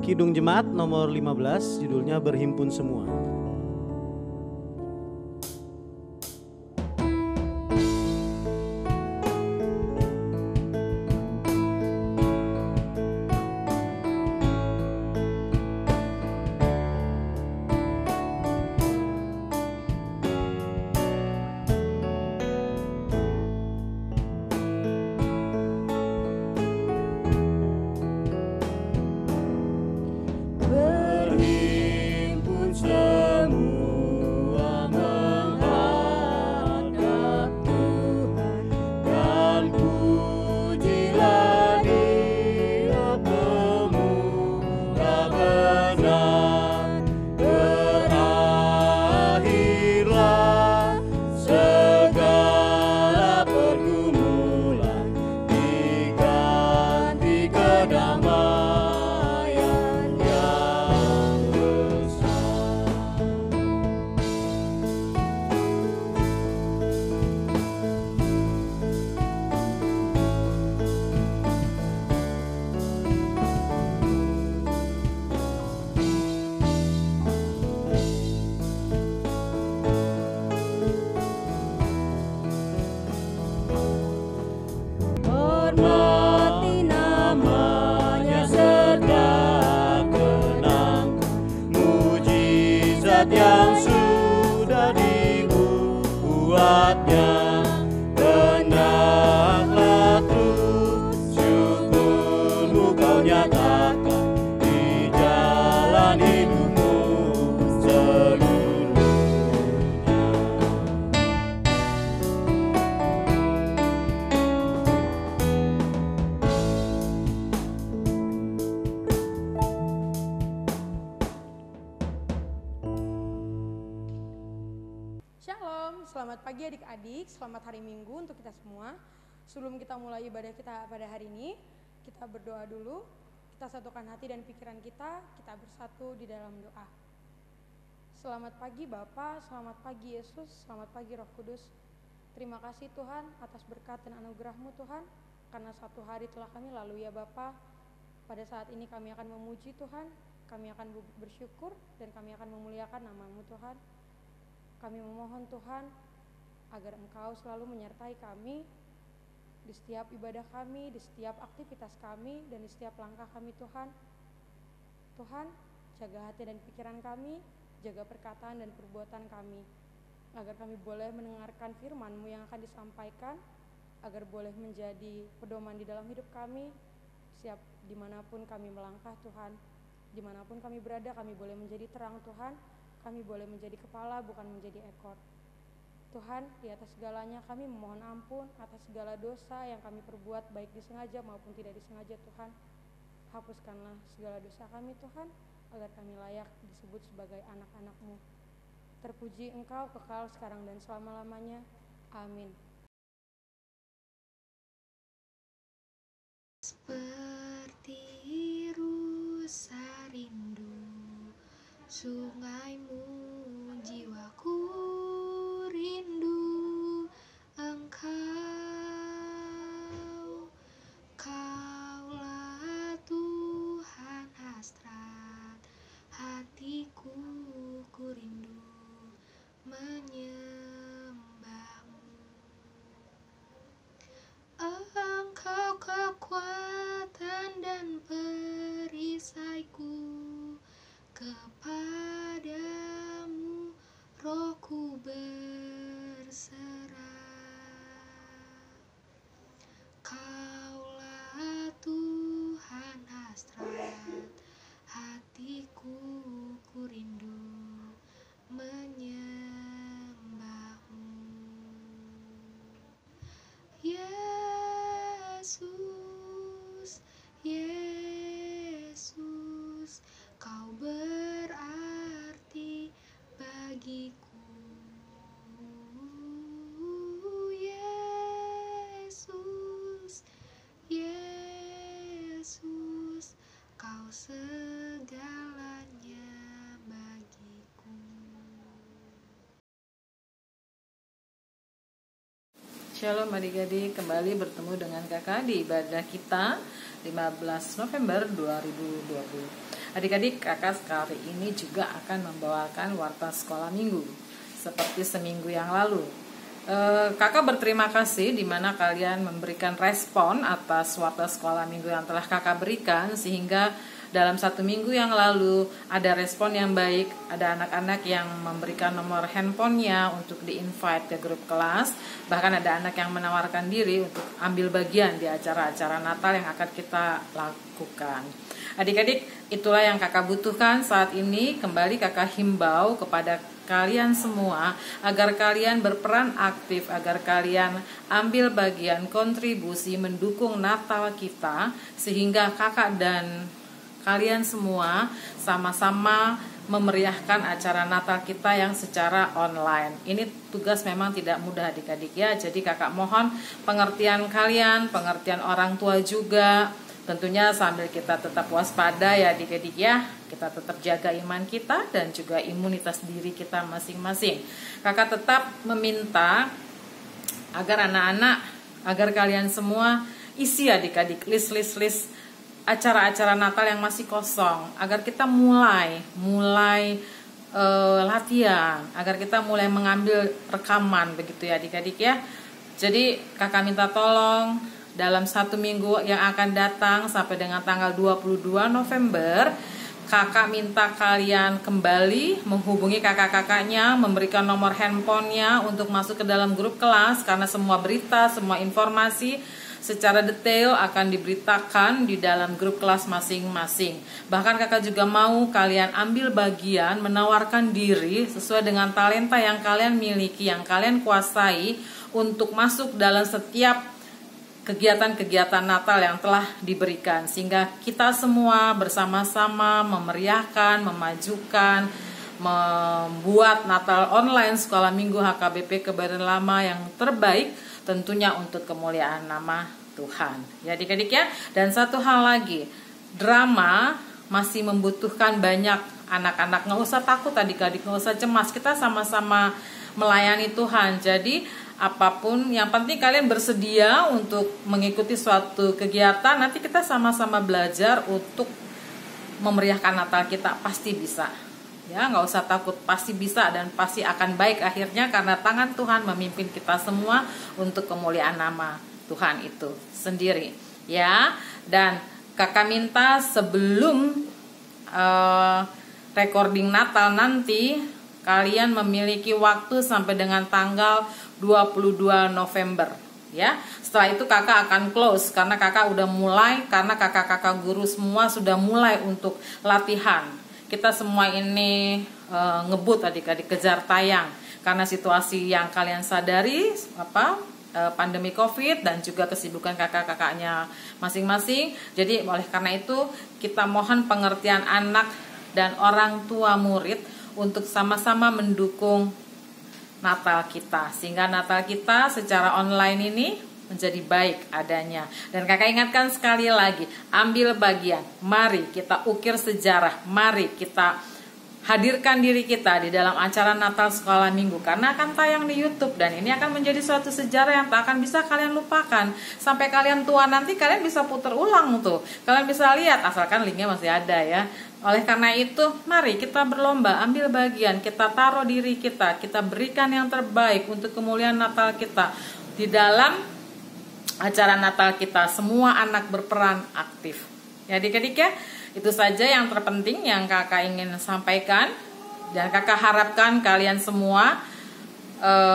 Kidung Jemaat nomor 15, judulnya Berhimpun Semua. Yang sudah dibuatnya, hendaklah terus syukurmu kau nyatakan di jalan hidupmu seluruhnya. Shalom, selamat pagi adik-adik, selamat hari Minggu untuk kita semua. Sebelum kita mulai ibadah kita pada hari ini, kita berdoa dulu. Kita satukan hati dan pikiran kita bersatu di dalam doa. Selamat pagi Bapa, selamat pagi Yesus, selamat pagi Roh Kudus. Terima kasih Tuhan atas berkat dan anugerah-Mu Tuhan, karena satu hari telah kami lalui ya Bapa. Pada saat ini kami akan memuji Tuhan, kami akan bersyukur, dan kami akan memuliakan nama-Mu Tuhan. Kami memohon Tuhan agar Engkau selalu menyertai kami di setiap ibadah kami, di setiap aktivitas kami, dan di setiap langkah kami Tuhan. Tuhan, jaga hati dan pikiran kami, jaga perkataan dan perbuatan kami, agar kami boleh mendengarkan firman-Mu yang akan disampaikan, agar boleh menjadi pedoman di dalam hidup kami, siap dimanapun kami melangkah Tuhan. Dimanapun kami berada, kami boleh menjadi terang Tuhan. Kami boleh menjadi kepala, bukan menjadi ekor. Tuhan, di atas segalanya kami memohon ampun atas segala dosa yang kami perbuat, baik disengaja maupun tidak disengaja Tuhan. Hapuskanlah segala dosa kami Tuhan, agar kami layak disebut sebagai anak-anak-Mu. Terpuji Engkau kekal sekarang dan selama-lamanya. Amin. Seperti rusa rindu sungaimu, jiwaku rindu Engkau. Kaulah Tuhan hasrat hatiku, ku rindu menyembah-Mu. Engkau kekuatan dan perisaiku, kepadamu rohku berserah. Kaulah Tuhan hasrat hatiku, ku rindu menyembah-Mu. Yesus, Yesus, Kau berarti bagiku. Yesus, Yesus, Kau segalanya bagiku. Shalom adik-adik, kembali bertemu dengan kakak di ibadah kita 15 November 2020. Adik-adik, kakak sekali ini juga akan membawakan warta sekolah minggu seperti seminggu yang lalu. Kakak berterima kasih di mana kalian memberikan respon atas warta sekolah minggu yang telah kakak berikan, sehingga dalam 1 minggu yang lalu ada respon yang baik. Ada anak-anak yang memberikan nomor handphonenya untuk di-invite ke grup kelas. Bahkan ada anak yang menawarkan diri untuk ambil bagian di acara-acara Natal yang akan kita lakukan. Adik-adik, itulah yang kakak butuhkan saat ini. Kembali kakak himbau kepada kalian semua agar kalian berperan aktif, agar kalian ambil bagian kontribusi mendukung Natal kita, sehingga kakak dan kalian semua sama-sama memeriahkan acara Natal kita yang secara online. Ini tugas memang tidak mudah adik-adik ya. Jadi kakak mohon pengertian kalian, pengertian orang tua juga. Tentunya sambil kita tetap waspada ya adik-adik ya. Kita tetap jaga iman kita dan juga imunitas diri kita masing-masing. Kakak tetap meminta agar anak-anak, agar kalian semua isi adik-adik list acara-acara Natal yang masih kosong, agar kita mulai latihan, agar kita mulai mengambil rekaman begitu ya adik-adik ya. Jadi kakak minta tolong dalam 1 minggu yang akan datang sampai dengan tanggal 22 November, kakak minta kalian kembali menghubungi kakak-kakaknya, memberikan nomor handphonenya untuk masuk ke dalam grup kelas, karena semua berita, semua informasi secara detail akan diberitakan di dalam grup kelas masing-masing. Bahkan kakak juga mau kalian ambil bagian, menawarkan diri sesuai dengan talenta yang kalian miliki, yang kalian kuasai, untuk masuk dalam setiap kegiatan-kegiatan Natal yang telah diberikan, sehingga kita semua bersama-sama memeriahkan, memajukan, membuat Natal online sekolah minggu HKBP Kebayoran Lama yang terbaik, tentunya untuk kemuliaan nama Tuhan ya adik-adik ya. Dan satu hal lagi, drama masih membutuhkan banyak anak-anak. Nggak usah takut adik-adik, nggak usah cemas, kita sama-sama melayani Tuhan. Jadi apapun, yang penting kalian bersedia untuk mengikuti suatu kegiatan. Nanti kita sama-sama belajar untuk memeriahkan Natal kita, pasti bisa ya, nggak usah takut, pasti bisa dan pasti akan baik akhirnya, karena tangan Tuhan memimpin kita semua untuk kemuliaan nama Tuhan itu sendiri ya. Dan kakak minta sebelum recording Natal nanti, kalian memiliki waktu sampai dengan tanggal 22 November ya. Setelah itu kakak akan close, karena kakak udah mulai, karena kakak-kakak guru semua sudah mulai untuk latihan. Kita semua ini ngebut adik-adik, kejar tayang, karena situasi yang kalian sadari pandemi COVID dan juga kesibukan kakak-kakaknya masing-masing. Jadi oleh karena itu kita mohon pengertian anak dan orang tua murid untuk sama-sama mendukung Natal kita, sehingga Natal kita secara online ini menjadi baik adanya. Dan kakak ingatkan sekali lagi, ambil bagian, mari kita ukir sejarah, mari kita hadirkan diri kita di dalam acara Natal sekolah minggu, karena akan tayang di YouTube, dan ini akan menjadi suatu sejarah yang tak akan bisa kalian lupakan. Sampai kalian tua nanti kalian bisa putar ulang tuh, kalian bisa lihat, asalkan linknya masih ada ya. Oleh karena itu, mari kita berlomba, ambil bagian, kita taruh diri kita, kita berikan yang terbaik untuk kemuliaan Natal kita. Di dalam acara Natal kita, semua anak berperan aktif ya adik-adik ya. Itu saja yang terpenting yang kakak ingin sampaikan, dan kakak harapkan kalian semua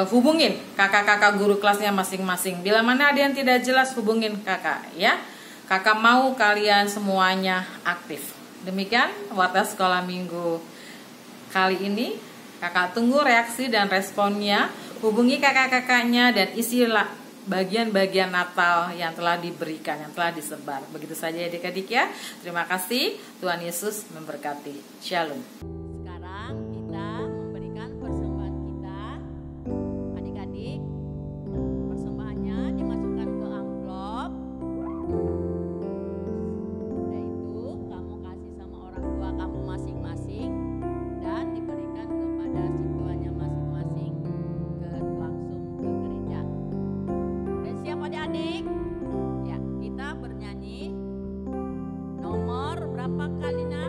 hubungin kakak-kakak guru kelasnya masing-masing. Bila mana ada yang tidak jelas, hubungin kakak ya. Kakak mau kalian semuanya aktif. Demikian warta sekolah minggu kali ini. Kakak tunggu reaksi dan responnya. Hubungi kakak-kakaknya dan isilah bagian-bagian Natal yang telah diberikan, yang telah disebar. Begitu saja adik-adik ya. Terima kasih. Tuhan Yesus memberkati. Shalom. Sekarang kita memberikan persembahan kita. Adik-adik, persembahannya dimasukkan ke amplop. Udah itu kamu kasih sama orang tua kamu masing-masing dan diberikan kepada si tuannya masing-masing langsung ke gereja. Udah siap adik-adik? Ya, kita bernyanyi nomor berapa kalinya?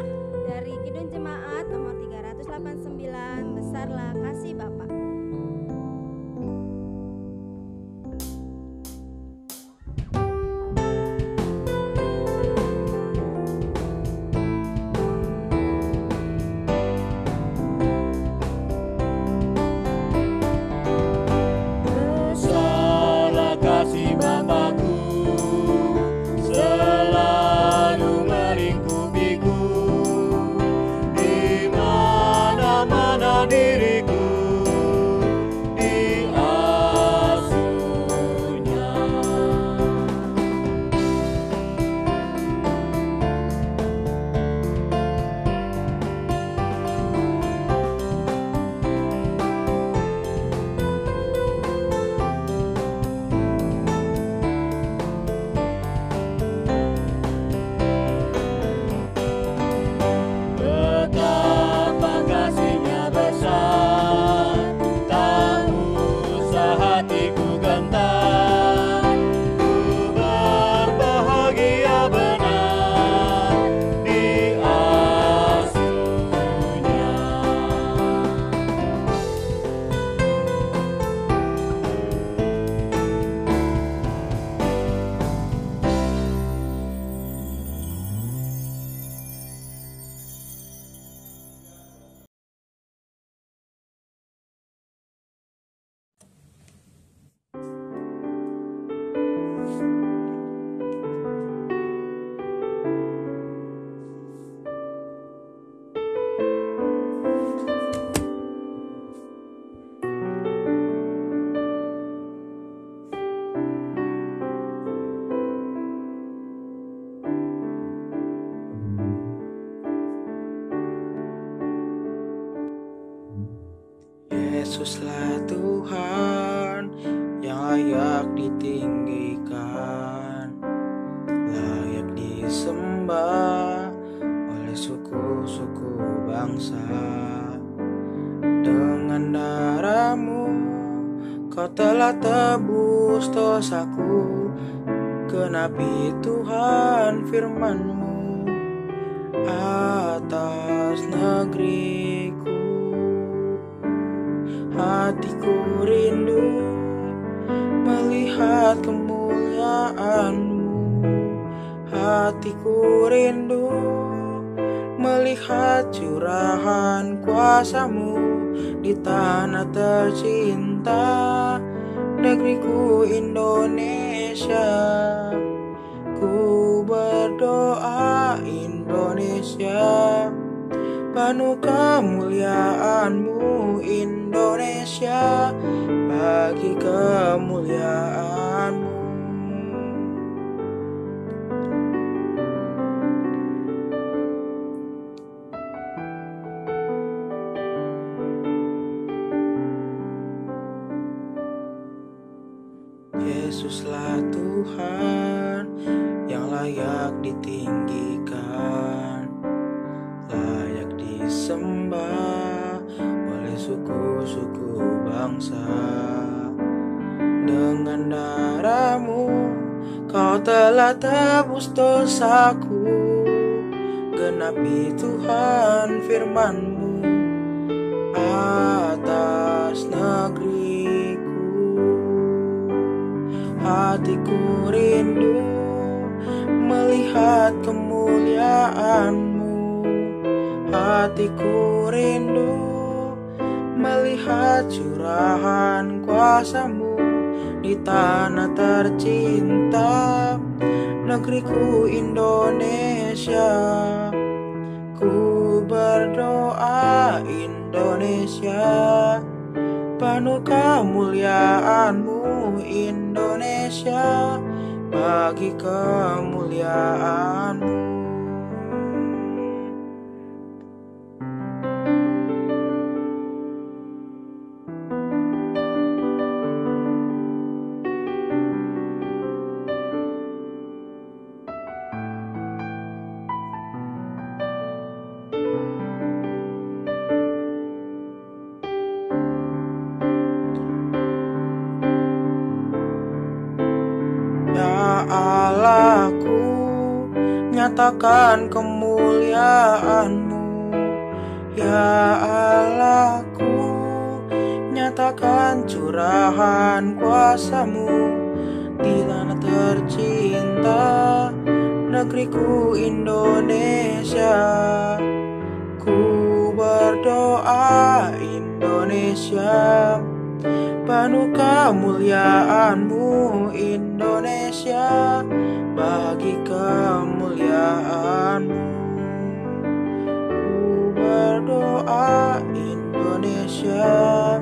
Yesuslah Tuhan yang layak ditinggikan, layak disembah oleh suku-suku bangsa. Dengan darah-Mu Kau telah tebus dosaku, genapi Tuhan firman-Mu atas negeriku. Hatiku rindu melihat kemuliaan-Mu, hatiku rindu melihat curahan kuasa-Mu di tanah tercinta, negeriku Indonesia. Ku berdoa Indonesia, penuh kemuliaan-Mu Indonesia, bagi kemuliaan-Mu. Yesuslah Tuhan yang layak ditinggikan, layak disembah oleh suku-suku bangsa. Dengan darah-Mu Kau telah tebus dosaku, genapi Tuhan firman-Mu atas negeriku. Hatiku rindu melihat kemuliaan-Mu, hatiku rindu melihat curahan kuasa-Mu di tanah tercinta, negeriku Indonesia. Ku berdoa Indonesia, penuh kemuliaan-Mu Indonesia, bagi kemuliaan-Mu. Allahku, nyatakan kemuliaan-Mu. Ya Allahku, nyatakan curahan kuasa-Mu di tanah tercinta, negeriku Indonesia. Ku berdoa Indonesia, penuh kemuliaan-Mu Indonesia, bagi kemuliaan-Mu. Ku berdoa Indonesia,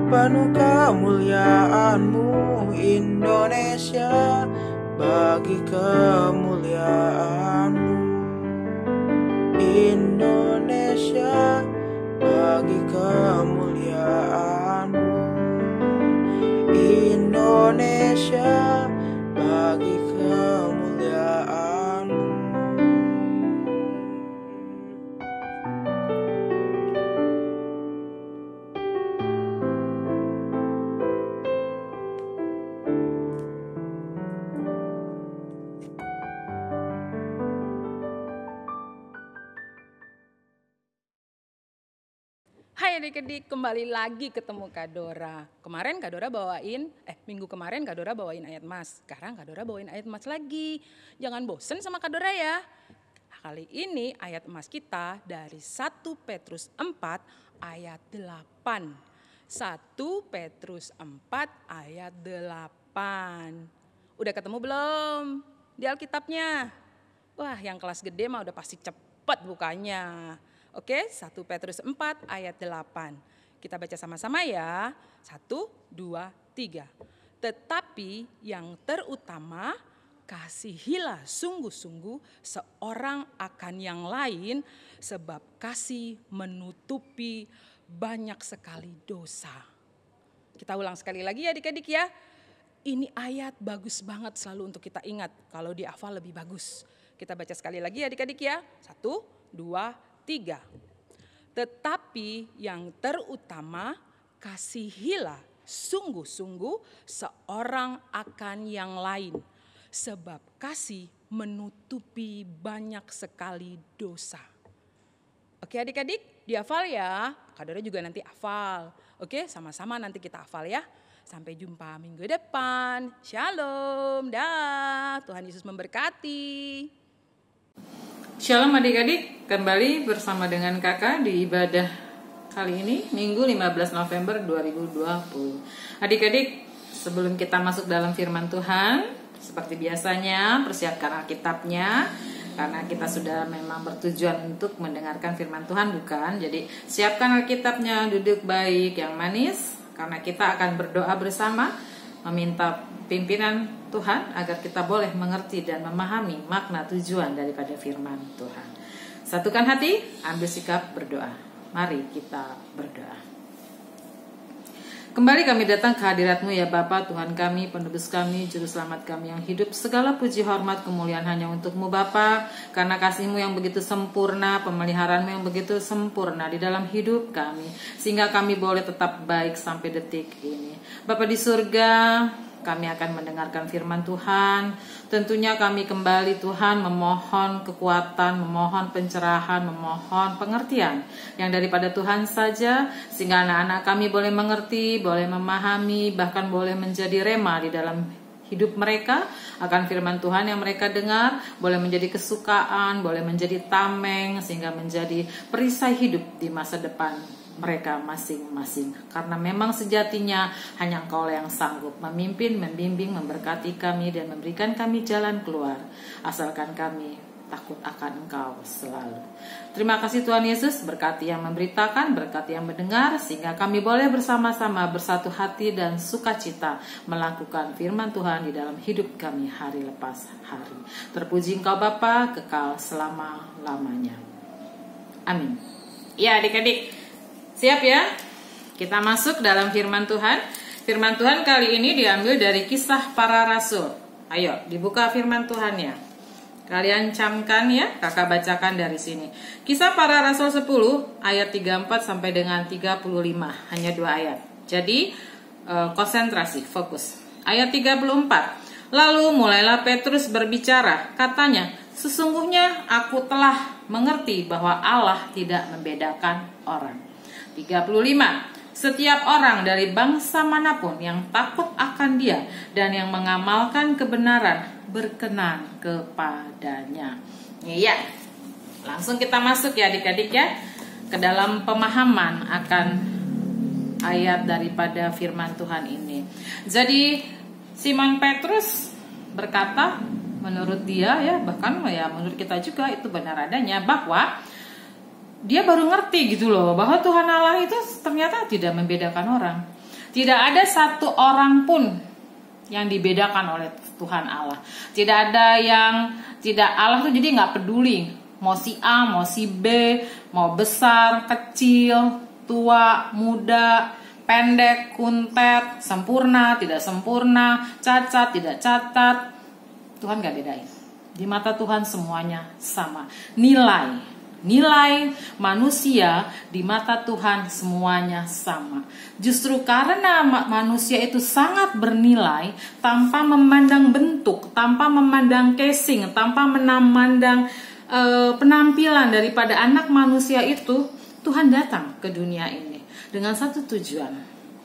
penuh kemuliaan-Mu Indonesia, bagi kemuliaan-Mu. Indonesia, bagi kemuliaan-Mu. Indonesia, bagi kemuliaan-Mu. Hai adik-adik, kembali lagi ketemu Kak Dora. Kemarin Kak Dora minggu kemarin Kak Dora bawain ayat mas. Sekarang Kak Dora bawain ayat mas lagi. Jangan bosen sama Kak Dora ya. Kali ini ayat emas kita dari 1 Petrus 4 ayat 8. 1 Petrus 4 ayat 8. Udah ketemu belum di Alkitabnya? Wah, yang kelas gede mah udah pasti cepet bukanya. Oke, 1 Petrus 4 ayat 8. Kita baca sama-sama ya. 1, 2, 3. Tetapi yang terutama, kasihilah sungguh-sungguh seorang akan yang lain, sebab kasih menutupi banyak sekali dosa. Kita ulang sekali lagi ya adik-adik ya. Ini ayat bagus banget selalu untuk kita ingat. Kalau dihafal lebih bagus. Kita baca sekali lagi ya adik-adik ya. 1, 2, 3. Tetapi yang terutama kasihilah sungguh-sungguh seorang akan yang lain. Sebab kasih menutupi banyak sekali dosa. Oke adik-adik, dihafal ya. Kak Dora juga nanti hafal. Oke, sama-sama nanti kita hafal ya. Sampai jumpa minggu depan. Shalom, dah. Tuhan Yesus memberkati. Shalom adik-adik, kembali bersama dengan kakak di ibadah kali ini, Minggu 15 November 2020. Adik-adik, sebelum kita masuk dalam firman Tuhan, seperti biasanya persiapkan Alkitabnya. Karena kita sudah memang bertujuan untuk mendengarkan firman Tuhan, bukan? Jadi siapkan Alkitabnya, duduk baik yang manis. Karena kita akan berdoa bersama, meminta pimpinan Tuhan agar kita boleh mengerti dan memahami makna tujuan daripada firman Tuhan. Satukan hati, ambil sikap berdoa. Mari kita berdoa. Kembali kami datang ke hadirat-Mu ya Bapa, Tuhan kami, penebus kami, Juru Selamat kami yang hidup. Segala puji, hormat, kemuliaan hanya untuk-Mu Bapa. Karena kasih-Mu yang begitu sempurna, pemeliharaan-Mu yang begitu sempurna di dalam hidup kami. Sehingga kami boleh tetap baik sampai detik ini. Bapa di surga, kami akan mendengarkan firman Tuhan. Tentunya kami kembali Tuhan memohon kekuatan, memohon pencerahan, memohon pengertian yang daripada Tuhan saja, sehingga anak-anak kami boleh mengerti, boleh memahami, bahkan boleh menjadi rema di dalam hidup mereka akan firman Tuhan yang mereka dengar, boleh menjadi kesukaan, boleh menjadi tameng, sehingga menjadi perisai hidup di masa depan mereka masing-masing. Karena memang sejatinya hanya Engkau yang sanggup memimpin, membimbing, memberkati kami dan memberikan kami jalan keluar, asalkan kami takut akan Engkau selalu. Terima kasih Tuhan Yesus, berkati yang memberitakan, berkati yang mendengar, sehingga kami boleh bersama-sama bersatu hati dan sukacita melakukan firman Tuhan di dalam hidup kami hari lepas hari. Terpuji Engkau Bapa, kekal selama-lamanya. Amin. Ya adik-adik, siap ya? Kita masuk dalam firman Tuhan. Firman Tuhan kali ini diambil dari Kisah Para Rasul. Ayo, dibuka firman Tuhannya. Kalian camkan ya, kakak bacakan dari sini. Kisah Para Rasul 10 ayat 34 sampai dengan 35. Hanya 2 ayat. Jadi konsentrasi, fokus. Ayat 34. Lalu mulailah Petrus berbicara. Katanya, sesungguhnya aku telah mengerti bahwa Allah tidak membedakan orang. 35. Setiap orang dari bangsa manapun yang takut akan Dia dan yang mengamalkan kebenaran berkenan kepadanya. Iya. Langsung kita masuk ya adik-adik ya ke dalam pemahaman akan ayat daripada firman Tuhan ini. Jadi Simon Petrus berkata, menurut dia ya, bahkan ya menurut kita juga itu benar adanya, bahwa dia baru ngerti gitu loh, bahwa Tuhan Allah itu ternyata tidak membedakan orang. Tidak ada satu orang pun yang dibedakan oleh Tuhan Allah. Tidak ada yang tidak, Allah tuh jadi nggak peduli mau si A, mau si B, mau besar, kecil, tua, muda, pendek, kuntet, sempurna, tidak sempurna, cacat, tidak cacat. Tuhan gak bedain. Di mata Tuhan semuanya sama. Nilai manusia di mata Tuhan semuanya sama. Justru karena manusia itu sangat bernilai, tanpa memandang bentuk, tanpa memandang casing, tanpa memandang penampilan daripada anak manusia itu, Tuhan datang ke dunia ini dengan satu tujuan,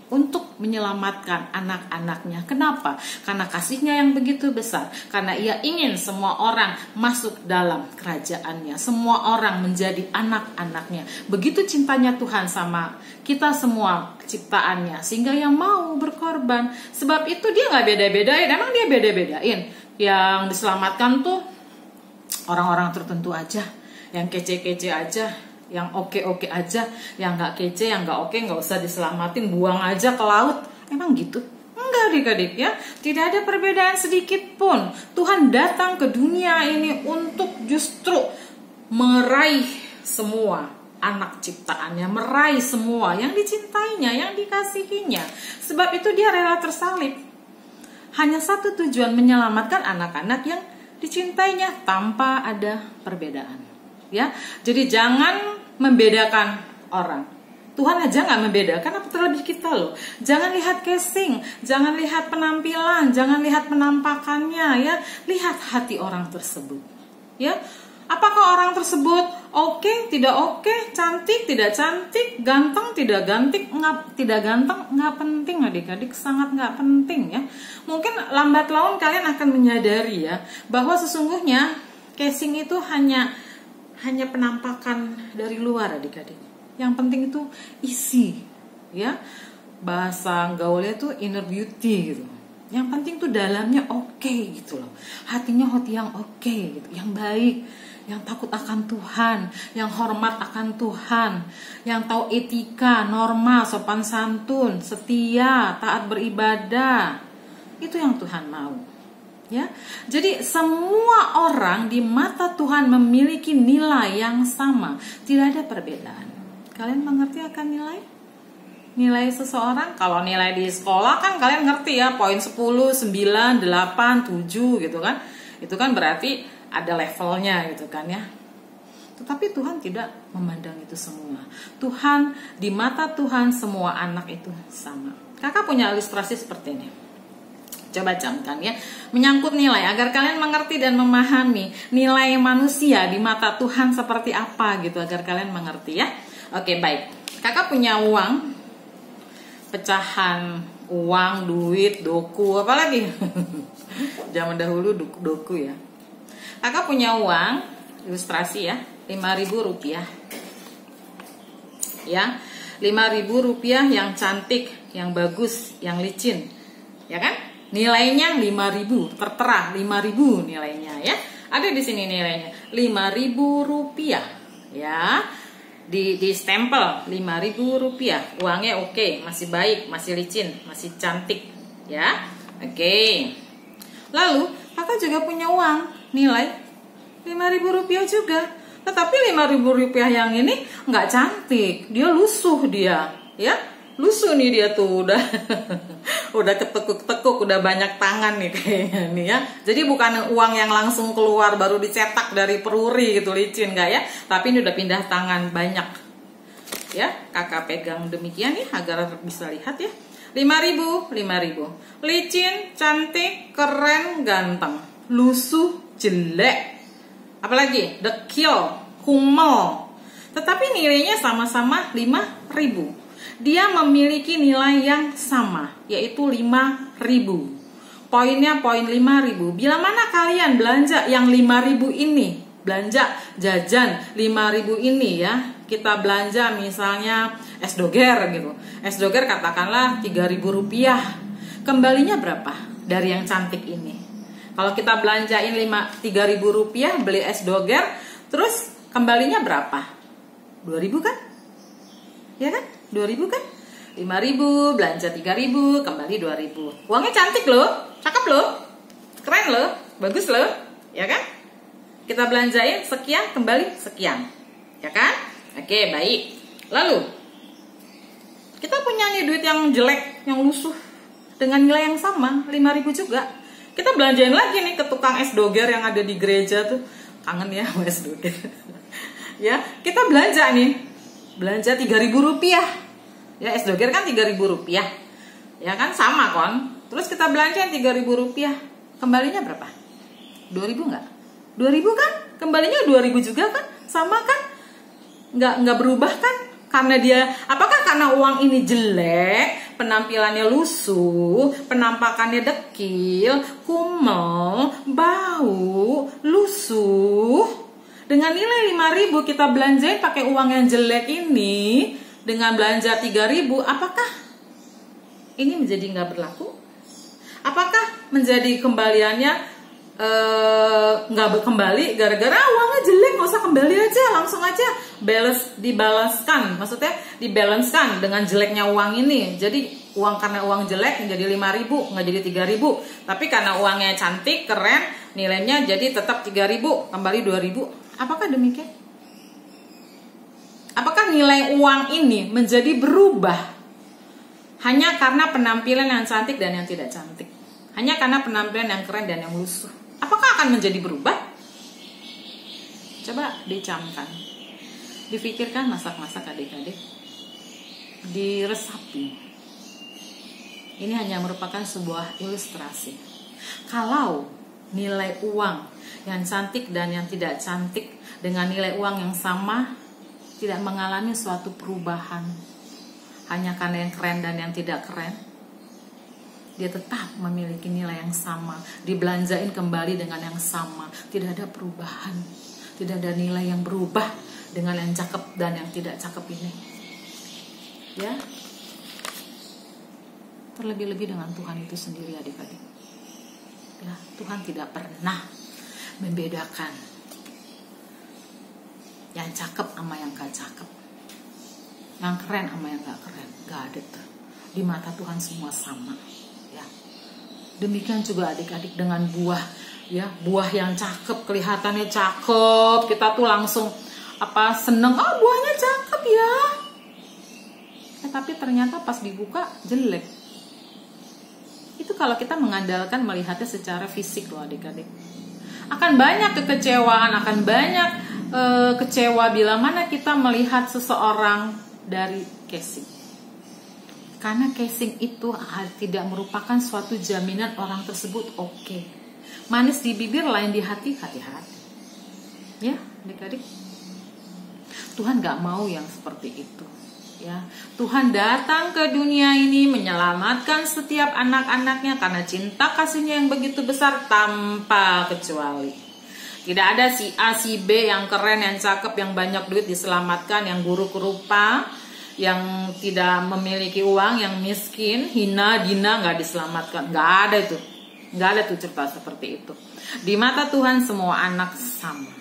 untuk menyelamatkan anak-anaknya. Kenapa? Karena kasihnya yang begitu besar. Karena Ia ingin semua orang masuk dalam kerajaannya. Semua orang menjadi anak-anaknya. Begitu cintanya Tuhan sama kita semua ciptaannya, sehingga yang mau berkorban. Sebab itu Dia gak beda-bedain. Emang Dia beda-bedain? Yang diselamatkan tuh orang-orang tertentu aja, yang kece-kece aja, yang oke-oke aja, yang gak kece, yang gak oke gak usah diselamatin, buang aja ke laut. Emang gitu? Enggak adik-adik ya. Tidak ada perbedaan sedikit pun. Tuhan datang ke dunia ini untuk justru meraih semua anak ciptaannya, meraih semua yang dicintainya, yang dikasihinya. Sebab itu dia rela tersalib. Hanya satu tujuan, menyelamatkan anak-anak yang dicintainya tanpa ada perbedaan. Ya, jadi jangan membedakan orang. Tuhan aja nggak membedakan, apa terlebih kita loh. Jangan lihat casing, jangan lihat penampilan, jangan lihat penampakannya, ya. Lihat hati orang tersebut, ya. Apakah orang tersebut oke, tidak oke, cantik, tidak cantik, ganteng, tidak ganteng, tidak ganteng, nggak penting adik-adik, sangat nggak penting ya. Mungkin lambat laun kalian akan menyadari ya, bahwa sesungguhnya casing itu hanya penampakan dari luar adik-adik. Yang penting itu isi, ya. Bahasa gaulnya itu inner beauty gitu. Yang penting tuh dalamnya oke gitu loh. Hatinya hati yang oke gitu, yang baik, yang takut akan Tuhan, yang hormat akan Tuhan, yang tahu etika, norma, sopan santun, setia, taat beribadah. Itu yang Tuhan mau. Ya. Jadi semua orang di mata Tuhan memiliki nilai yang sama, tidak ada perbedaan. Kalian mengerti akan nilai? Nilai seseorang, kalau nilai di sekolah kan kalian ngerti ya, poin 10, 9, 8, 7 gitu kan. Itu kan berarti ada levelnya gitu kan ya. Tetapi Tuhan tidak memandang itu semua. Tuhan, di mata Tuhan semua anak itu sama. Kakak punya ilustrasi seperti ini. Coba camkan ya. Menyangkut nilai, agar kalian mengerti dan memahami nilai manusia di mata Tuhan seperti apa gitu, agar kalian mengerti ya. Oke, baik. Kakak punya uang, pecahan uang, duit, doku, apalagi zaman dahulu doku ya. Kakak punya uang, ilustrasi ya, 5.000 rupiah. Ya, 5.000 rupiah yang cantik, yang bagus, yang licin, ya kan? Nilainya 5.000, tertera 5.000 nilainya ya. Ada di sini nilainya 5.000 rupiah, ya. Di stempel 5.000 rupiah. Uangnya oke, masih baik, masih licin, masih cantik, ya. Oke. Lalu kakak juga punya uang nilai 5.000 rupiah juga. Tetapi 5.000 rupiah yang ini nggak cantik, dia lusuh dia, ya. Lusuh nih dia tuh, udah ketekuk-tekuk, udah banyak tangan nih kayaknya nih ya. Jadi bukan uang yang langsung keluar baru dicetak dari peruri gitu, licin nggak ya? Tapi ini udah pindah tangan banyak. Ya, kakak pegang demikian nih agar bisa lihat ya. 5.000, 5.000. Licin, cantik, keren, ganteng, lusuh, jelek. Apalagi dekil, kumel. Tetapi nilainya sama-sama 5.000. Dia memiliki nilai yang sama, yaitu 5.000. Poinnya poin 5.000. Bila mana kalian belanja yang 5.000 ini, belanja jajan 5.000 ini ya, kita belanja misalnya es doger gitu. Es doger katakanlah 3.000 rupiah. Kembalinya berapa dari yang cantik ini? Kalau kita belanjain 3.000 rupiah beli es doger, terus kembalinya berapa? 2.000 kan? Ya kan? 2.000 kan? 5.000, belanja 3.000, kembali 2.000. Uangnya cantik loh, cakep loh, keren loh, bagus loh, ya kan? Kita belanjain sekian, kembali sekian, ya kan? Oke, baik. Lalu kita punya nih duit yang jelek, yang lusuh, dengan nilai yang sama, 5.000 juga. Kita belanjain lagi nih ke tukang es doger yang ada di gereja tuh. Kangen ya sama es doger. Ya, kita belanja nih. Belanja 3.000 rupiah. Ya, es doger kan 3.000 rupiah. Ya kan, sama kon. Terus kita belanja 3.000 rupiah. Kembalinya berapa? 2.000 enggak? 2.000 kan? Kembalinya 2.000 juga kan? Sama kan? Enggak berubah kan? Karena dia, apakah karena uang ini jelek, penampilannya lusuh, penampakannya dekil, kumel, bau, lusuh? Dengan nilai 5.000 kita belanjain pakai uang yang jelek ini, dengan belanja 3.000, apakah ini menjadi nggak berlaku? Apakah menjadi kembaliannya nggak berkembali gara-gara uangnya jelek, nggak usah kembali aja, langsung aja dibalaskan, maksudnya dibalanskan dengan jeleknya uang ini. Jadi uang, karena uang jelek menjadi 5.000, nggak jadi 3.000, tapi karena uangnya cantik, keren, nilainya jadi tetap 3.000, kembali 2.000. Apakah demikian? Apakah nilai uang ini menjadi berubah hanya karena penampilan yang cantik dan yang tidak cantik? Hanya karena penampilan yang keren dan yang lusuh? Apakah akan menjadi berubah? Coba dicamkan, difikirkan, masak-masak adik-adik, diresapi. Ini hanya merupakan sebuah ilustrasi. Kalau nilai uang yang cantik dan yang tidak cantik dengan nilai uang yang sama tidak mengalami suatu perubahan hanya karena yang keren dan yang tidak keren, dia tetap memiliki nilai yang sama, dibelanjain kembali dengan yang sama, tidak ada perubahan, tidak ada nilai yang berubah dengan yang cakep dan yang tidak cakep ini. Ya, terlebih-lebih dengan Tuhan itu sendiri adik-adik. Ya, Tuhan tidak pernah membedakan yang cakep sama yang gak cakep, yang keren sama yang gak keren, gak ada tuh. Di mata Tuhan semua sama. Ya, demikian juga adik-adik dengan buah. Ya, buah yang cakep, kelihatannya cakep, kita tuh langsung seneng, oh buahnya cakep ya. Tapi ternyata pas dibuka jelek. Itu kalau kita mengandalkan melihatnya secara fisik loh adik-adik. Akan banyak kekecewaan, akan banyak kecewa bila mana kita melihat seseorang dari casing. Karena casing itu tidak merupakan suatu jaminan orang tersebut oke. Manis di bibir, lain di hati, hati-hati. Ya, adik-adik. Tuhan gak mau yang seperti itu. Ya, Tuhan datang ke dunia ini menyelamatkan setiap anak-anaknya karena cinta kasihnya yang begitu besar tanpa kecuali. Tidak ada si A, si B yang keren, yang cakep, yang banyak duit diselamatkan, yang buruk rupa, yang tidak memiliki uang, yang miskin, hina, dina gak diselamatkan. Gak ada itu. Gak ada tuh cerita seperti itu. Di mata Tuhan semua anak sama.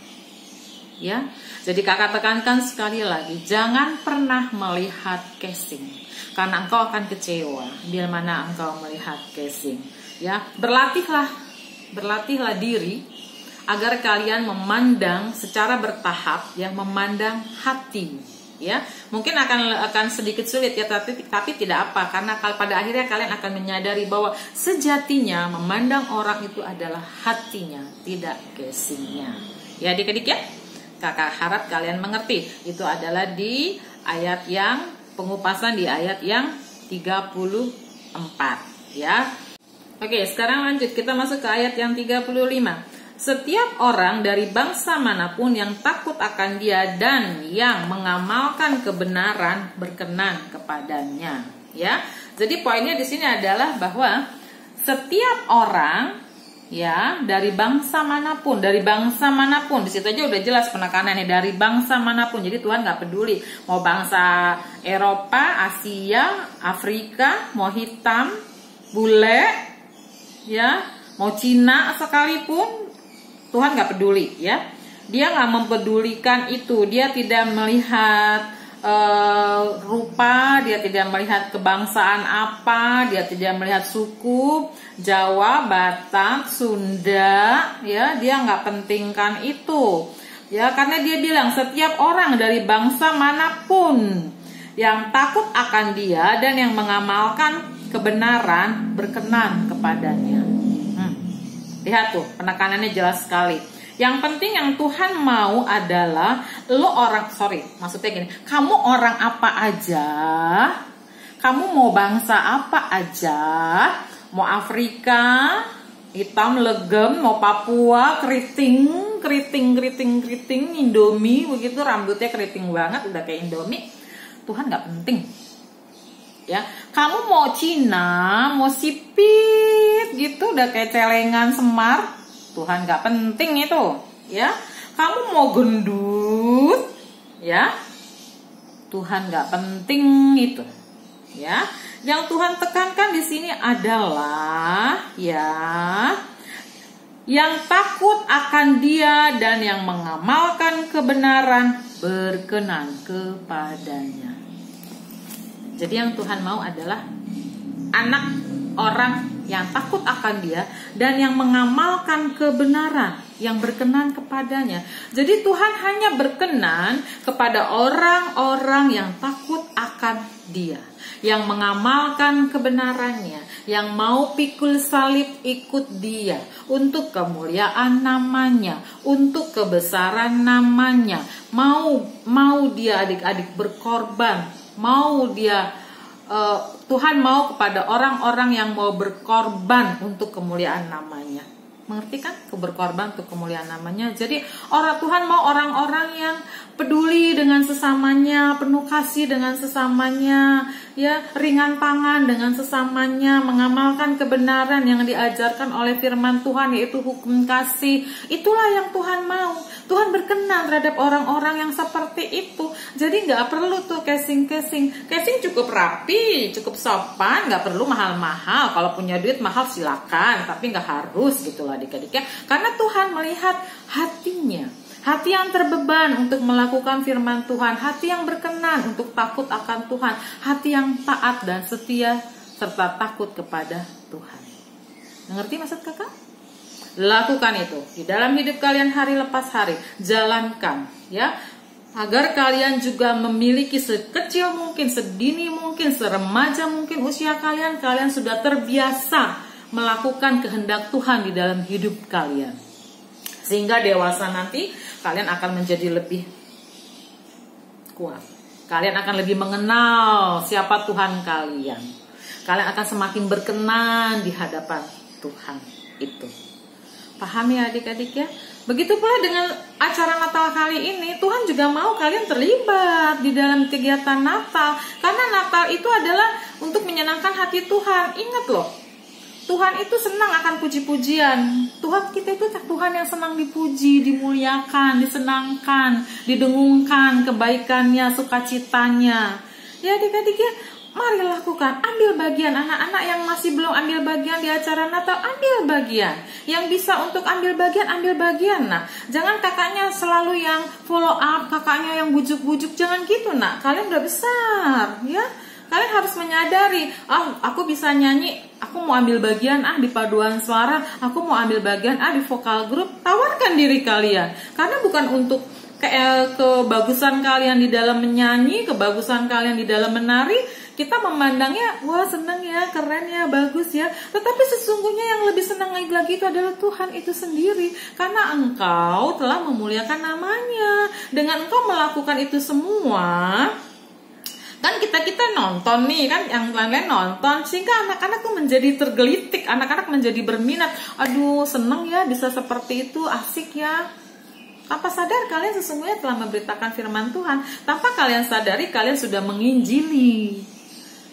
Ya, jadi kakak tekankan sekali lagi, jangan pernah melihat casing, karena engkau akan kecewa bila mana engkau melihat casing. Ya, berlatihlah diri agar kalian memandang secara bertahap, ya, memandang hati. Ya, mungkin akan sedikit sulit ya, tapi tidak apa, karena pada akhirnya kalian akan menyadari bahwa sejatinya memandang orang itu adalah hatinya, tidak casingnya. Ya, adik-adik ya. Kakak harap kalian mengerti. Itu adalah di ayat yang pengupasan di ayat yang 34 ya. Oke, sekarang lanjut kita masuk ke ayat yang 35. Setiap orang dari bangsa manapun yang takut akan Dia dan yang mengamalkan kebenaran berkenan kepadanya, ya. Jadi poinnya di sini adalah bahwa setiap orang, ya, dari bangsa manapun, di situ aja udah jelas penekanannya, dari bangsa manapun. Jadi Tuhan nggak peduli mau bangsa Eropa, Asia, Afrika, mau hitam, bule, ya, mau Cina sekalipun, Tuhan nggak peduli, ya. Dia nggak mempedulikan itu. Dia tidak melihat rupa, dia tidak melihat kebangsaan apa, dia tidak melihat suku, Jawa, Batak, Sunda, ya, dia nggak pentingkan itu, ya, karena dia bilang setiap orang dari bangsa manapun yang takut akan Dia dan yang mengamalkan kebenaran berkenan kepadanya. Lihat tuh, penekanannya jelas sekali. Yang penting yang Tuhan mau adalah maksudnya gini, kamu orang apa aja, kamu mau bangsa apa aja, mau Afrika, hitam legem, mau Papua, keriting, Indomie, begitu rambutnya keriting banget, udah kayak Indomie, Tuhan nggak penting. Ya, kamu mau Cina, mau sipit, gitu, udah kayak celengan Semar, Tuhan nggak penting itu, ya. Kamu mau gendut, ya, Tuhan nggak penting itu, ya. Yang Tuhan tekankan di sini adalah, ya, yang takut akan Dia dan yang mengamalkan kebenaran berkenan kepadanya. Jadi yang Tuhan mau adalah anak orang yang takut akan Dia dan yang mengamalkan kebenaran yang berkenan kepadanya. Jadi Tuhan hanya berkenan kepada orang-orang yang takut akan Dia, yang mengamalkan kebenarannya, yang mau pikul salib ikut Dia untuk kemuliaan namanya, untuk kebesaran namanya. Mau dia adik-adik berkorban, mau dia Tuhan mau kepada orang-orang yang mau berkorban untuk kemuliaan namanya. Mengerti kan? Berkorban untuk kemuliaan namanya. Jadi Tuhan mau orang-orang yang peduli dengan sesamanya, penuh kasih dengan sesamanya, ya, ringan tangan dengan sesamanya, mengamalkan kebenaran yang diajarkan oleh firman Tuhan, yaitu hukum kasih. Itulah yang Tuhan mau. Tuhan berkenan terhadap orang-orang yang seperti itu. Jadi nggak perlu tuh casing. Casing cukup rapi, cukup sopan, nggak perlu mahal-mahal. Kalau punya duit mahal silakan, tapi nggak harus gitu lah adik-adik ya. Karena Tuhan melihat hatinya. Hati yang terbeban untuk melakukan firman Tuhan, hati yang berkenan untuk takut akan Tuhan, hati yang taat dan setia serta takut kepada Tuhan. Mengerti maksud kakak? Lakukan itu di dalam hidup kalian hari lepas hari. Jalankan ya, agar kalian juga memiliki sekecil mungkin, sedini mungkin, seremaja mungkin usia kalian sudah terbiasa melakukan kehendak Tuhan di dalam hidup kalian. Sehingga dewasa nanti kalian akan menjadi lebih kuat. Kalian akan lebih mengenal siapa Tuhan kalian. Kalian akan semakin berkenan di hadapan Tuhan itu. Pahami ya adik-adik ya? Begitu pula dengan acara Natal kali ini, Tuhan juga mau kalian terlibat di dalam kegiatan Natal. Karena Natal itu adalah untuk menyenangkan hati Tuhan. Ingat loh, Tuhan itu senang akan puji-pujian. Tuhan kita itu Tuhan yang senang dipuji, dimuliakan, disenangkan, didengungkan kebaikannya, sukacitanya. Ya adik-adik ya, mari lakukan, ambil bagian. Anak-anak yang masih belum ambil bagian di acara Natal, ambil bagian. Yang bisa untuk ambil bagian, ambil bagian. Nah, jangan kakaknya selalu yang follow up, kakaknya yang bujuk-bujuk, jangan gitu nak. Kalian udah besar, ya. Kalian harus menyadari, aku bisa nyanyi, aku mau ambil bagian di paduan suara, aku mau ambil bagian di vokal grup. Tawarkan diri kalian, karena bukan untuk kebagusan kalian di dalam menyanyi, kebagusan kalian di dalam menari. Kita memandangnya, wah senang ya, keren ya, bagus ya. Tetapi sesungguhnya yang lebih senang lagi itu adalah Tuhan itu sendiri. Karena engkau telah memuliakan namanya. Dengan engkau melakukan itu semua, kan kita nonton nih kan, yang lain-lain nonton, sehingga anak-anak tuh menjadi tergelitik, anak-anak menjadi berminat. Aduh seneng ya bisa seperti itu, asik ya. Tanpa sadar kalian sesungguhnya telah memberitakan firman Tuhan. Tanpa kalian sadari kalian sudah menginjili,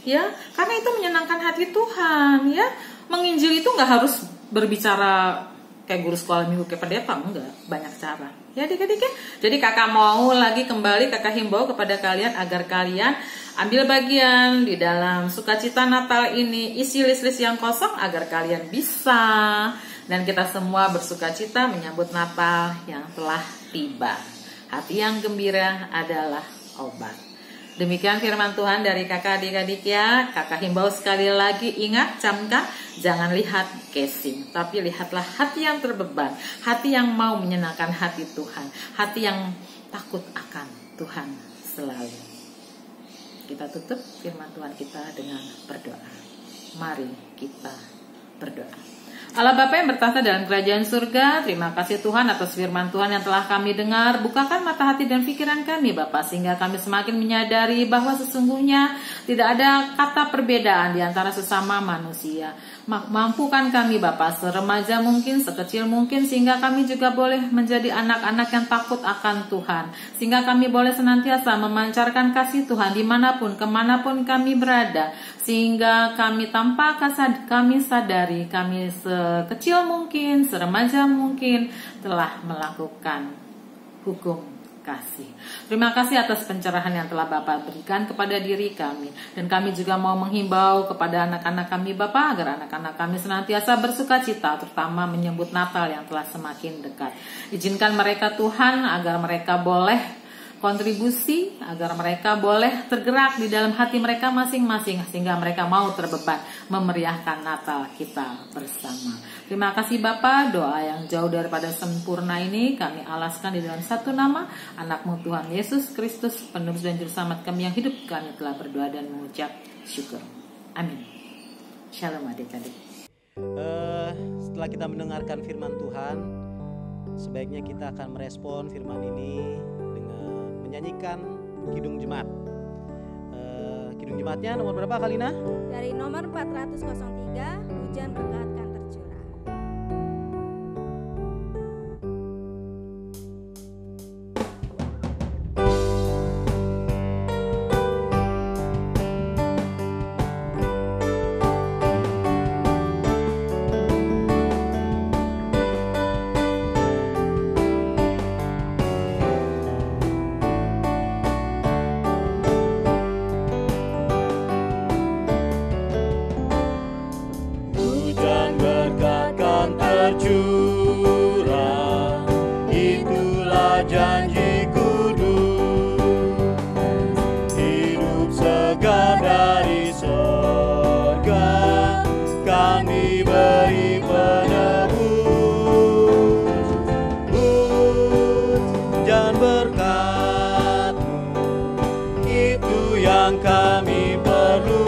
ya. Karena itu menyenangkan hati Tuhan, ya. Menginjili itu nggak harus berbicara kayak guru sekolah minggu, kayak pendeta, enggak, banyak cara. Ya adik-adik ya. Jadi kakak mau lagi kembali kakak himbau kepada kalian agar kalian ambil bagian di dalam sukacita Natal ini. Isi list-list yang kosong agar kalian bisa dan kita semua bersukacita menyambut Natal yang telah tiba. Hati yang gembira adalah obat. Demikian firman Tuhan dari kakak adik-adik ya. Kakak himbau sekali lagi, ingat, camkan, jangan lihat casing, tapi lihatlah hati yang terbeban, hati yang mau menyenangkan hati Tuhan, hati yang takut akan Tuhan selalu. Kita tutup firman Tuhan kita dengan berdoa. Mari kita berdoa. Allah Bapa yang bertahta dalam kerajaan surga, terima kasih Tuhan atas firman Tuhan yang telah kami dengar. Bukakan mata hati dan pikiran kami Bapa, sehingga kami semakin menyadari bahwa sesungguhnya tidak ada kata perbedaan di antara sesama manusia. Mampukan kami Bapa seremaja mungkin, sekecil mungkin, sehingga kami juga boleh menjadi anak-anak yang takut akan Tuhan. Sehingga kami boleh senantiasa memancarkan kasih Tuhan dimanapun, kemanapun kami berada. Sehingga kami tanpa kami sadari, kami sekecil mungkin, seremaja mungkin telah melakukan hukum kasih. Terima kasih atas pencerahan yang telah Bapak berikan kepada diri kami. Dan kami juga mau menghimbau kepada anak-anak kami Bapak, agar anak-anak kami senantiasa bersukacita, terutama menyambut Natal yang telah semakin dekat. Izinkan mereka Tuhan agar mereka boleh kontribusi agar mereka boleh tergerak di dalam hati mereka masing-masing sehingga mereka mau terbeban memeriahkan Natal kita bersama. Terima kasih Bapa, doa yang jauh daripada sempurna ini kami alaskan di dalam satu nama anak-Mu Tuhan Yesus Kristus, penebus dan juru selamat kami yang hidup. Kami telah berdoa dan mengucap syukur. Amin. Shalom adik-adik. Setelah kita mendengarkan firman Tuhan, sebaiknya kita akan merespon firman ini dengan menyanyikan Kidung Jemaat. Kidung Jemaatnya nomor berapa Kalina? Dari nomor 403, hujan berkat kan tercurah. tercurah, itulah janji kudus, hidup segar dari sorga, kan diberi penebus. Hujan berkat-Mu, itu yang kami perlu,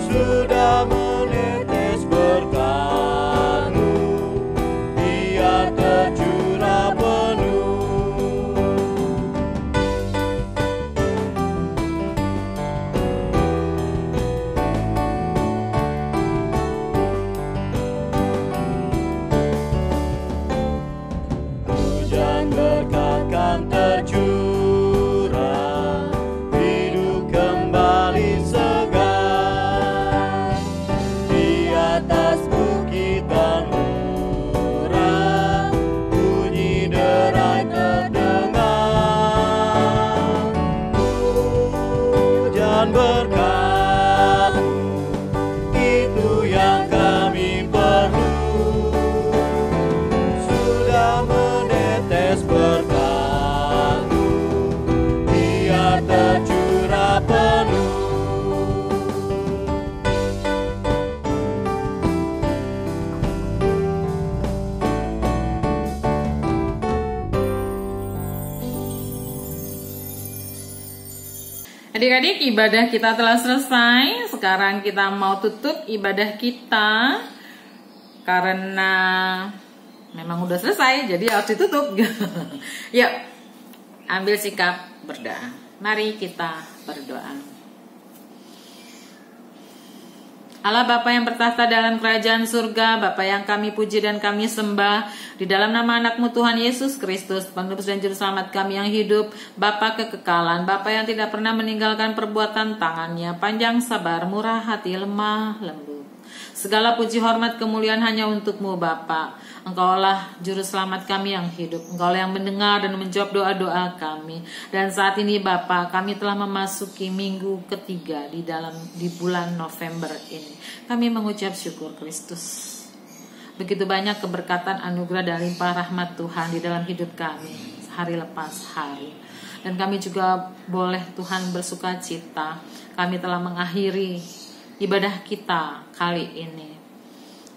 sudah menetes berkat-Mu, biar tercurah penuh. Hujan berkat kan tercurah, hidup kembali segar, di atas bukitan murah, bunyi derai terdengar. Hujan berkat-Mu, itu yang kami perlu, sudah menetes berkat-Mu, biar tercurah penuh. Adik-adik, ibadah kita telah selesai. Sekarang kita mau tutup ibadah kita karena memang udah selesai, jadi harus ditutup. Yuk, ambil sikap berdoa. Mari kita berdoa. Allah Bapa yang bertahta dalam kerajaan surga, Bapa yang kami puji dan kami sembah, di dalam nama anak-Mu Tuhan Yesus Kristus, penebus dan juru selamat kami yang hidup, Bapa kekekalan, Bapa yang tidak pernah meninggalkan perbuatan tangannya, panjang sabar, murah hati, lemah lembut. Segala puji hormat kemuliaan hanya untuk-Mu Bapa. Engkaulah juru selamat kami yang hidup. Engkaulah yang mendengar dan menjawab doa-doa kami. Dan saat ini Bapa, kami telah memasuki minggu ketiga di bulan November ini. Kami mengucap syukur Kristus. Begitu banyak keberkatan, anugerah dan limpah rahmat Tuhan di dalam hidup kami, hari lepas hari. Dan kami juga boleh Tuhan bersuka cita. Kami telah mengakhiri ibadah kita kali ini.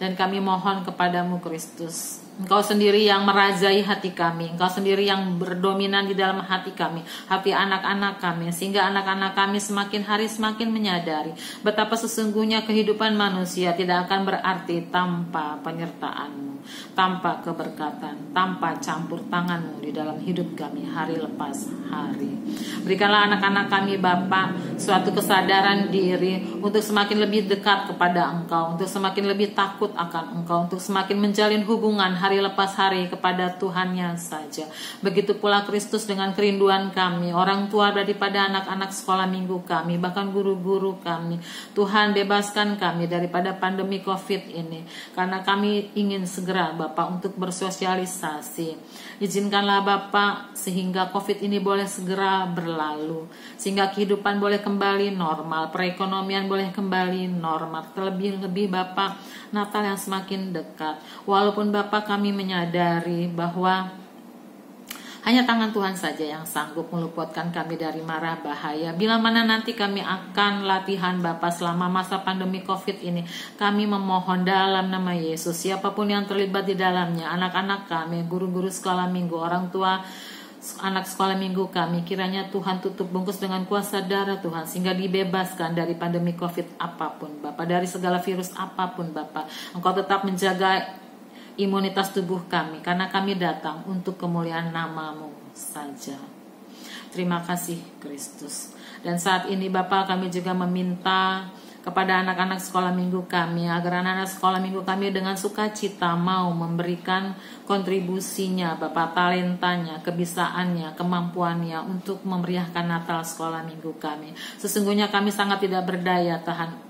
Dan kami mohon kepadamu Kristus, Engkau sendiri yang merajai hati kami, Engkau sendiri yang berdominan di dalam hati kami, hati anak-anak kami, sehingga anak-anak kami semakin hari semakin menyadari betapa sesungguhnya kehidupan manusia tidak akan berarti tanpa penyertaan-Mu, tanpa keberkatan, tanpa campur tangan-Mu di dalam hidup kami hari lepas hari. Berikanlah anak-anak kami Bapa suatu kesadaran diri untuk semakin lebih dekat kepada Engkau, untuk semakin lebih takut akan Engkau, untuk semakin menjalin hubungan hari lepas hari kepada Tuhannya saja. Begitu pula Kristus dengan kerinduan kami, orang tua daripada anak-anak sekolah minggu kami, bahkan guru-guru kami. Tuhan, bebaskan kami daripada pandemi COVID ini, karena kami ingin segera Bapa untuk bersosialisasi. Izinkanlah Bapa sehingga COVID ini boleh segera berlalu, sehingga kehidupan boleh kembali normal, perekonomian boleh kembali normal. Terlebih-lebih Bapa, Natal yang semakin dekat. Walaupun Bapa kami menyadari bahwa Hanya tangan Tuhan saja yang sanggup meluputkan kami dari mara bahaya. Bila mana nanti kami akan latihan Bapa selama masa pandemi COVID ini, kami memohon dalam nama Yesus, siapapun yang terlibat di dalamnya, anak-anak kami, guru-guru sekolah minggu, orang tua anak sekolah minggu kami, kiranya Tuhan tutup bungkus dengan kuasa darah Tuhan, sehingga dibebaskan dari pandemi COVID apapun Bapa, dari segala virus apapun Bapa. Engkau tetap menjaga imunitas tubuh kami, karena kami datang untuk kemuliaan nama-Mu saja. Terima kasih Kristus. Dan saat ini Bapa, kami juga meminta kepada anak-anak sekolah minggu kami, agar anak-anak sekolah minggu kami dengan sukacita mau memberikan kontribusinya Bapak, talentanya, kebisaannya, kemampuannya untuk memeriahkan Natal sekolah minggu kami. Sesungguhnya kami sangat tidak berdaya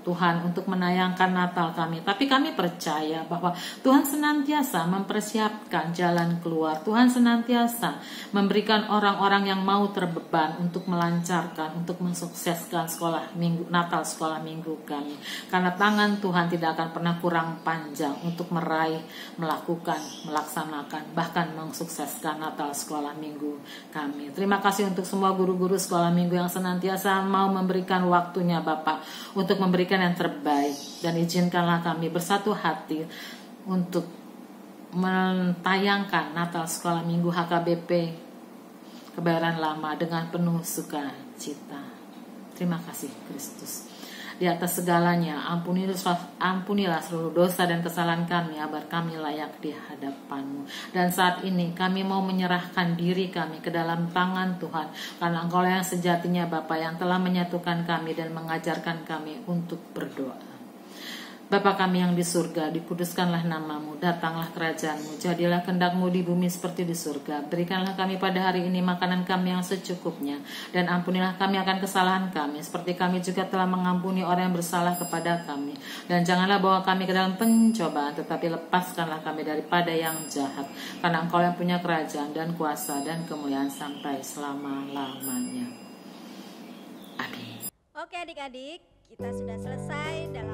Tuhan untuk menayangkan Natal kami, tapi kami percaya bahwa Tuhan senantiasa mempersiapkan jalan keluar. Tuhan senantiasa memberikan orang-orang yang mau terbeban untuk melancarkan, untuk mensukseskan sekolah minggu, Natal sekolah minggu kami, karena tangan Tuhan tidak akan pernah kurang panjang untuk meraih, melakukan, melaksanakan, bahkan mensukseskan Natal sekolah minggu kami. Terima kasih untuk semua guru-guru sekolah minggu yang senantiasa mau memberikan waktunya Bapak untuk memberikan yang terbaik, dan izinkanlah kami bersatu hati untuk mentayangkan Natal sekolah minggu HKBP Kebayoran Lama dengan penuh sukacita. Terima kasih Kristus. Di atas segalanya, ampunilah seluruh dosa dan kesalahan kami, agar kami layak di hadapan-Mu. Dan saat ini kami mau menyerahkan diri kami ke dalam tangan Tuhan, karena Engkau yang sejatinya Bapa, yang telah menyatukan kami dan mengajarkan kami untuk berdoa. Bapa kami yang di surga, dikuduskanlah nama-Mu, datanglah kerajaan-Mu, jadilah kehendak-Mu di bumi seperti di surga. Berikanlah kami pada hari ini makanan kami yang secukupnya, dan ampunilah kami akan kesalahan kami, seperti kami juga telah mengampuni orang yang bersalah kepada kami. Dan janganlah bawa kami ke dalam pencobaan, tetapi lepaskanlah kami daripada yang jahat, karena Engkau yang punya kerajaan dan kuasa dan kemuliaan sampai selama-lamanya. Amin. Oke adik-adik, kita sudah selesai dalam